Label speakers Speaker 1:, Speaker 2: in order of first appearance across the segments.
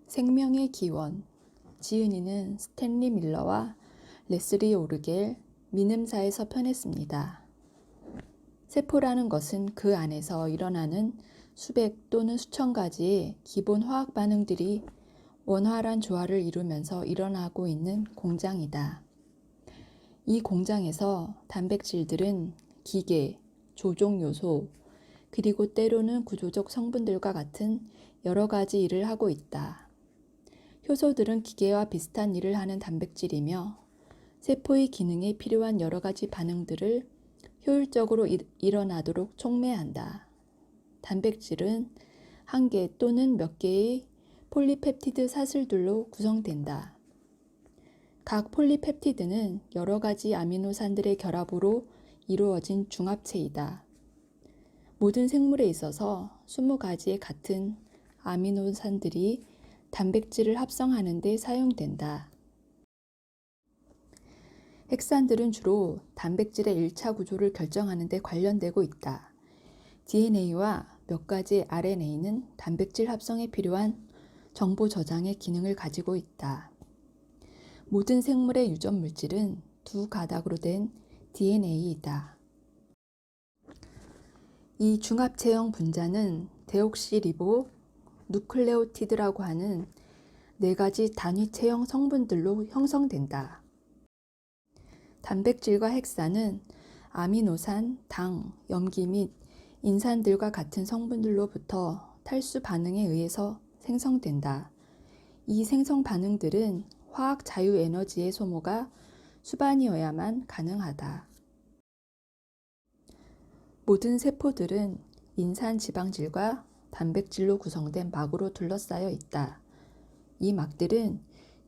Speaker 1: 생명의 기원. 지은이는 스탠리 밀러와 레슬리 오르겔, 민음사에서 편했습니다. 세포라는 것은 그 안에서 일어나는 수백 또는 수천 가지의 기본 화학 반응들이 원활한 조화를 이루면서 일어나고 있는 공장이다. 이 공장에서 단백질들은 기계, 조종 요소, 그리고 때로는 구조적 성분들과 같은 여러 가지 일을 하고 있다. 효소들은 기계와 비슷한 일을 하는 단백질이며 세포의 기능에 필요한 여러 가지 반응들을 효율적으로 일어나도록 촉매한다. 단백질은 한 개 또는 몇 개의 폴리펩티드 사슬들로 구성된다. 각 폴리펩티드는 여러 가지 아미노산들의 결합으로 이루어진 중합체이다. 모든 생물에 있어서 20가지의 같은 아미노산들이 단백질을 합성하는 데 사용된다. 핵산들은 주로 단백질의 1차 구조를 결정하는 데 관련되고 있다. DNA와 몇 가지 RNA는 단백질 합성에 필요한 정보 저장의 기능을 가지고 있다. 모든 생물의 유전 물질은 두 가닥으로 된 DNA이다. 이 중합체형 분자는 데옥시리보 누클레오티드라고 하는 4가지 단위체형 성분들로 형성된다. 단백질과 핵산은 아미노산, 당, 염기 및 인산들과 같은 성분들로부터 탈수 반응에 의해서 생성된다. 이 생성 반응들은 화학 자유 에너지의 소모가 수반이어야만 가능하다. 모든 세포들은 인산 지방질과 단백질로 구성된 막으로 둘러싸여 있다. 이 막들은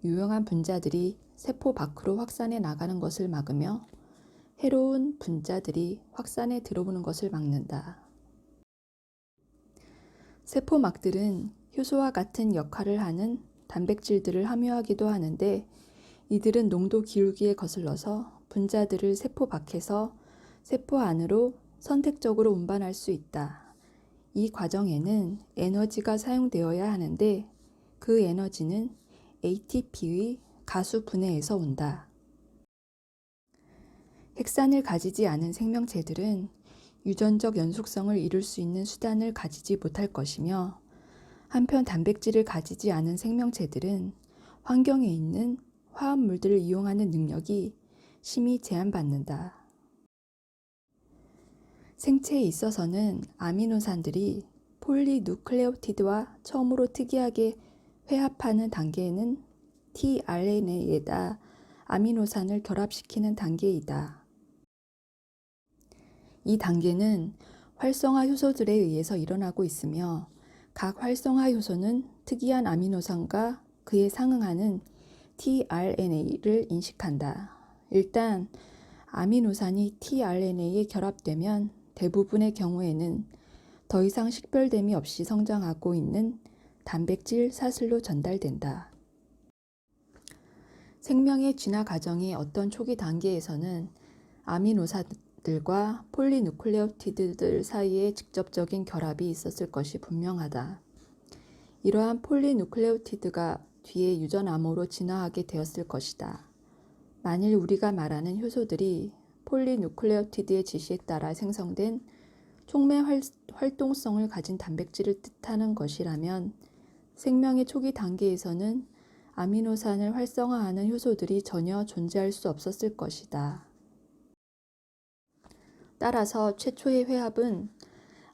Speaker 1: 유용한 분자들이 세포 밖으로 확산해 나가는 것을 막으며 해로운 분자들이 확산해 들어오는 것을 막는다. 세포막들은 효소와 같은 역할을 하는 단백질들을 함유하기도 하는데 이들은 농도 기울기에 거슬러서 분자들을 세포 밖에서 세포 안으로 선택적으로 운반할 수 있다. 이 과정에는 에너지가 사용되어야 하는데 그 에너지는 ATP의 가수 분해에서 온다. 핵산을 가지지 않은 생명체들은 유전적 연속성을 이룰 수 있는 수단을 가지지 못할 것이며 한편 단백질을 가지지 않은 생명체들은 환경에 있는 화합물들을 이용하는 능력이 심히 제한받는다. 생체에 있어서는 아미노산들이 폴리누클레오티드와 처음으로 특이하게 회합하는 단계는 tRNA에다 아미노산을 결합시키는 단계이다. 이 단계는 활성화 효소들에 의해서 일어나고 있으며 각 활성화 효소는 특이한 아미노산과 그에 상응하는 tRNA를 인식한다. 일단 아미노산이 tRNA에 결합되면 대부분의 경우에는 더 이상 식별됨이 없이 성장하고 있는 단백질 사슬로 전달된다. 생명의 진화 과정의 어떤 초기 단계에서는 아미노산들과 폴리누클레오티드들 사이에 직접적인 결합이 있었을 것이 분명하다. 이러한 폴리누클레오티드가 뒤에 유전암호로 진화하게 되었을 것이다. 만일 우리가 말하는 효소들이 폴리누클레오티드의 지시에 따라 생성된 촉매 활동성을 가진 단백질을 뜻하는 것이라면 생명의 초기 단계에서는 아미노산을 활성화하는 효소들이 전혀 존재할 수 없었을 것이다. 따라서 최초의 회합은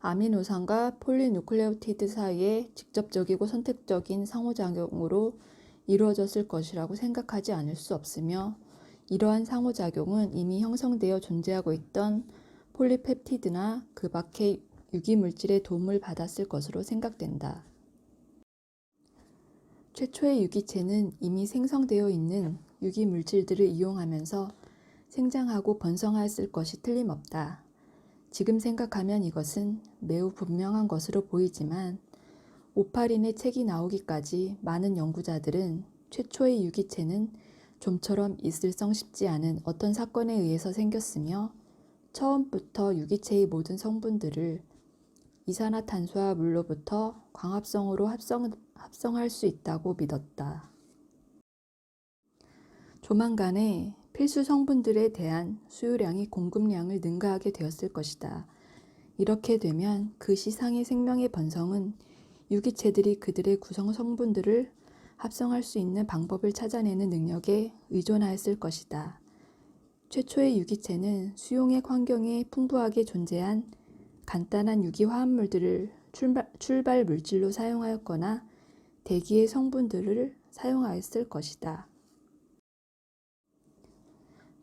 Speaker 1: 아미노산과 폴리누클레오티드 사이의 직접적이고 선택적인 상호작용으로 이루어졌을 것이라고 생각하지 않을 수 없으며 이러한 상호작용은 이미 형성되어 존재하고 있던 폴리펩티드나 그 밖의 유기물질의 도움을 받았을 것으로 생각된다. 최초의 유기체는 이미 생성되어 있는 유기물질들을 이용하면서 생장하고 번성하였을 것이 틀림없다. 지금 생각하면 이것은 매우 분명한 것으로 보이지만 오파린의 책이 나오기까지 많은 연구자들은 최초의 유기체는 좀처럼 있을성 싶지 않은 어떤 사건에 의해서 생겼으며 처음부터 유기체의 모든 성분들을 이산화탄소와 물로부터 광합성으로 합성할 수 있다고 믿었다. 조만간에 필수 성분들에 대한 수요량이 공급량을 능가하게 되었을 것이다. 이렇게 되면 그 시상의 생명의 번성은 유기체들이 그들의 구성 성분들을 합성할 수 있는 방법을 찾아내는 능력에 의존하였을 것이다. 최초의 유기체는 수용액 환경에 풍부하게 존재한 간단한 유기화합물들을 출발 물질로 사용하였거나 대기의 성분들을 사용하였을 것이다.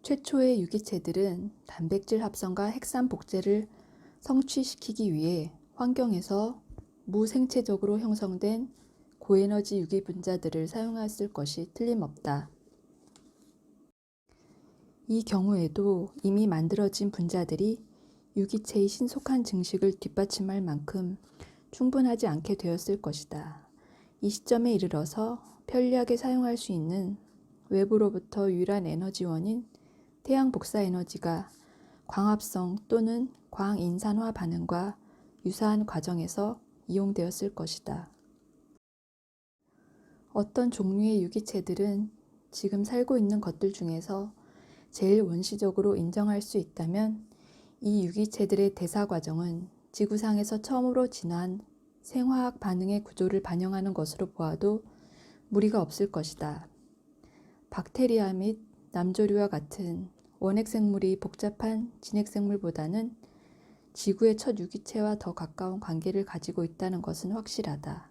Speaker 1: 최초의 유기체들은 단백질 합성과 핵산 복제를 성취시키기 위해 환경에서 무생체적으로 형성된 고에너지 유기 분자들을 사용하였을 것이 틀림없다. 이 경우에도 이미 만들어진 분자들이 유기체의 신속한 증식을 뒷받침할 만큼 충분하지 않게 되었을 것이다. 이 시점에 이르러서 편리하게 사용할 수 있는 외부로부터 유일한 에너지원인 태양 복사 에너지가 광합성 또는 광인산화 반응과 유사한 과정에서 이용되었을 것이다. 어떤 종류의 유기체들은 지금 살고 있는 것들 중에서 제일 원시적으로 인정할 수 있다면 이 유기체들의 대사 과정은 지구상에서 처음으로 진화한 생화학 반응의 구조를 반영하는 것으로 보아도 무리가 없을 것이다. 박테리아 및 남조류와 같은 원핵생물이 복잡한 진핵생물보다는 지구의 첫 유기체와 더 가까운 관계를 가지고 있다는 것은 확실하다.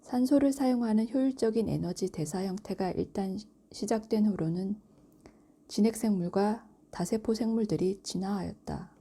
Speaker 1: 산소를 사용하는 효율적인 에너지 대사 형태가 일단 시작된 후로는 진핵생물과 다세포 생물들이 진화하였다.